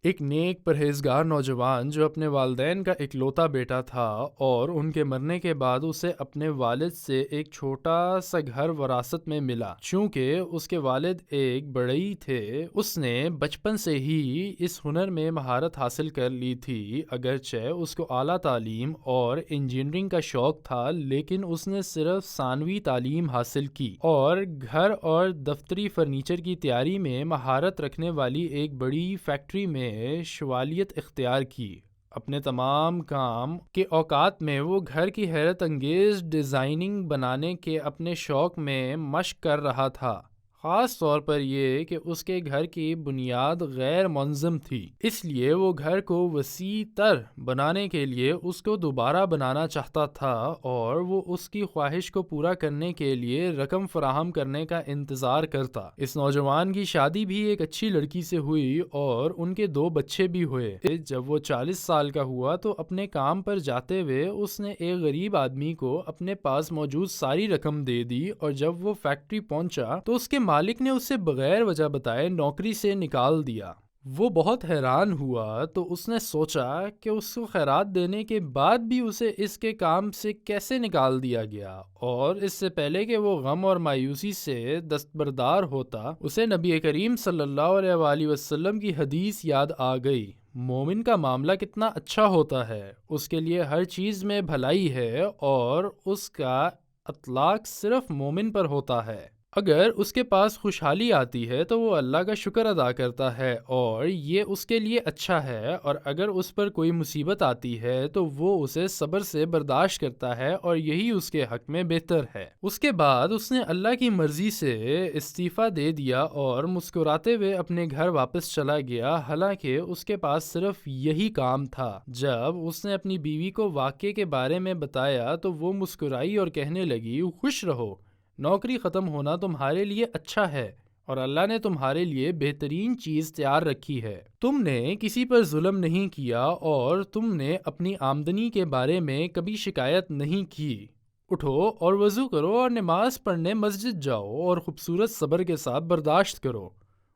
ایک نیک پرہیزگار نوجوان جو اپنے والدین کا اکلوتا بیٹا تھا اور ان کے مرنے کے بعد اسے اپنے والد سے ایک چھوٹا سا گھر وراثت میں ملا۔ چونکہ اس کے والد ایک بڑھئی تھے، اس نے بچپن سے ہی اس ہنر میں مہارت حاصل کر لی تھی۔ اگرچہ اس کو اعلیٰ تعلیم اور انجینئرنگ کا شوق تھا، لیکن اس نے صرف ثانوی تعلیم حاصل کی اور گھر اور دفتری فرنیچر کی تیاری میں مہارت رکھنے والی ایک بڑی فیکٹری میں شوالیت اختیار کی۔ اپنے تمام کام کے اوقات میں وہ گھر کی حیرت انگیز ڈیزائننگ بنانے کے اپنے شوق میں مشق کر رہا تھا، خاص طور پر یہ کہ اس کے گھر کی بنیاد غیر منظم تھی، اس لیے وہ گھر کو وسیع تر بنانے کے لیے اس کو دوبارہ بنانا چاہتا تھا، اور وہ اس کی خواہش کو پورا کرنے کے لیے رقم فراہم کرنے کا انتظار کرتا۔ اس نوجوان کی شادی بھی ایک اچھی لڑکی سے ہوئی اور ان کے 2 بچے بھی ہوئے۔ جب وہ 40 سال کا ہوا تو اپنے کام پر جاتے ہوئے اس نے ایک غریب آدمی کو اپنے پاس موجود ساری رقم دے دی، اور جب وہ فیکٹری پہنچا تو اس کے مالک نے اسے بغیر وجہ بتائے نوکری سے نکال دیا۔ وہ بہت حیران ہوا تو اس نے سوچا کہ اس کو خیرات دینے کے بعد بھی اسے اس کے کام سے کیسے نکال دیا گیا، اور اس سے پہلے کہ وہ غم اور مایوسی سے دستبردار ہوتا، اسے نبی کریم صلی اللہ علیہ وآلہ وسلم کی حدیث یاد آ گئی، مومن کا معاملہ کتنا اچھا ہوتا ہے، اس کے لیے ہر چیز میں بھلائی ہے اور اس کا اطلاق صرف مومن پر ہوتا ہے۔ اگر اس کے پاس خوشحالی آتی ہے تو وہ اللہ کا شکر ادا کرتا ہے اور یہ اس کے لیے اچھا ہے، اور اگر اس پر کوئی مصیبت آتی ہے تو وہ اسے صبر سے برداشت کرتا ہے، اور یہی اس کے حق میں بہتر ہے۔ اس کے بعد اس نے اللہ کی مرضی سے استعفیٰ دے دیا اور مسکراتے ہوئے اپنے گھر واپس چلا گیا، حالانکہ اس کے پاس صرف یہی کام تھا۔ جب اس نے اپنی بیوی کو واقعے کے بارے میں بتایا تو وہ مسکرائی اور کہنے لگی، خوش رہو، نوکری ختم ہونا تمہارے لیے اچھا ہے اور اللہ نے تمہارے لیے بہترین چیز تیار رکھی ہے۔ تم نے کسی پر ظلم نہیں کیا اور تم نے اپنی آمدنی کے بارے میں کبھی شکایت نہیں کی۔ اٹھو اور وضو کرو اور نماز پڑھنے مسجد جاؤ اور خوبصورت صبر کے ساتھ برداشت کرو۔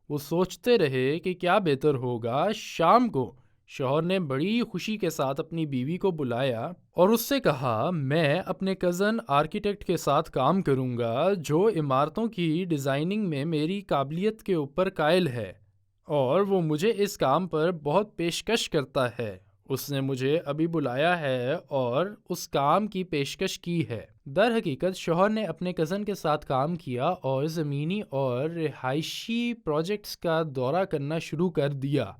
وہ سوچتے رہے کہ کیا بہتر ہوگا۔ شام کو شوہر نے بڑی خوشی کے ساتھ اپنی بیوی کو بلایا اور اس سے کہا، میں اپنے کزن آرکیٹیکٹ کے ساتھ کام کروں گا جو عمارتوں کی ڈیزائننگ میں میری قابلیت کے اوپر قائل ہے، اور وہ مجھے اس کام پر بہت پیشکش کرتا ہے۔ اس نے مجھے ابھی بلایا ہے اور اس کام کی پیشکش کی ہے۔ در حقیقت شوہر نے اپنے کزن کے ساتھ کام کیا اور زمینی اور رہائشی پروجیکٹس کا دورہ کرنا شروع کر دیا۔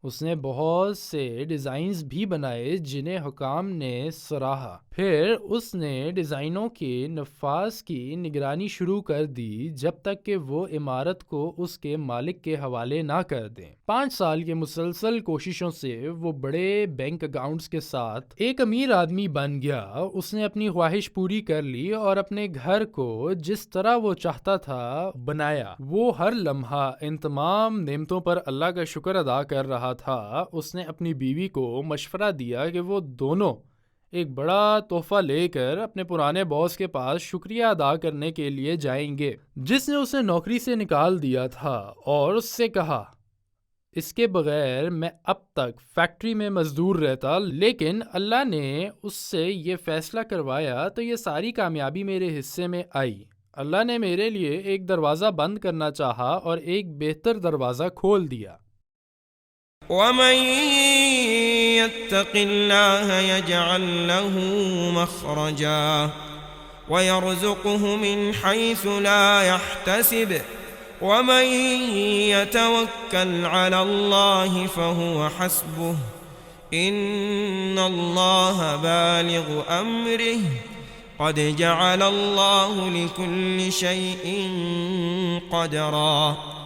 اس نے بہت سے ڈیزائنز بھی بنائے جنہیں حکام نے سراہا۔ پھر اس نے ڈیزائنوں کے نفاذ کی نگرانی شروع کر دی جب تک کہ وہ عمارت کو اس کے مالک کے حوالے نہ کر دیں۔ 5 سال کے مسلسل کوششوں سے وہ بڑے بینک اکاؤنٹس کے ساتھ ایک امیر آدمی بن گیا۔ اس نے اپنی خواہش پوری کر لی اور اپنے گھر کو جس طرح وہ چاہتا تھا بنایا۔ وہ ہر لمحہ ان تمام نعمتوں پر اللہ کا شکر ادا کر رہا تھا۔ اس نے اپنی بیوی کو مشورہ دیا کہ وہ دونوں ایک بڑا تحفہ لے کر اپنے پرانے باس کے پاس شکریہ ادا کرنے کے لیے جائیں گے جس نے اسے نوکری سے نکال دیا تھا، اور اس سے کہا، اس کے بغیر میں اب تک فیکٹری میں مزدور رہتا، لیکن اللہ نے اس سے یہ فیصلہ کروایا تو یہ ساری کامیابی میرے حصے میں آئی۔ اللہ نے میرے لیے ایک دروازہ بند کرنا چاہا اور ایک بہتر دروازہ کھول دیا۔ وَمَن يَتَّقِ اللَّهَ يَجْعَل لَّهُ مَخْرَجًا وَيَرْزُقْهُ مِنْ حَيْثُ لَا يَحْتَسِبُ وَمَن يَتَوَكَّلْ عَلَى اللَّهِ فَهُوَ حَسْبُهُ إِنَّ اللَّهَ بَالِغُ أَمْرِهِ قَدْ جَعَلَ اللَّهُ لِكُلِّ شَيْءٍ قَدْرًا۔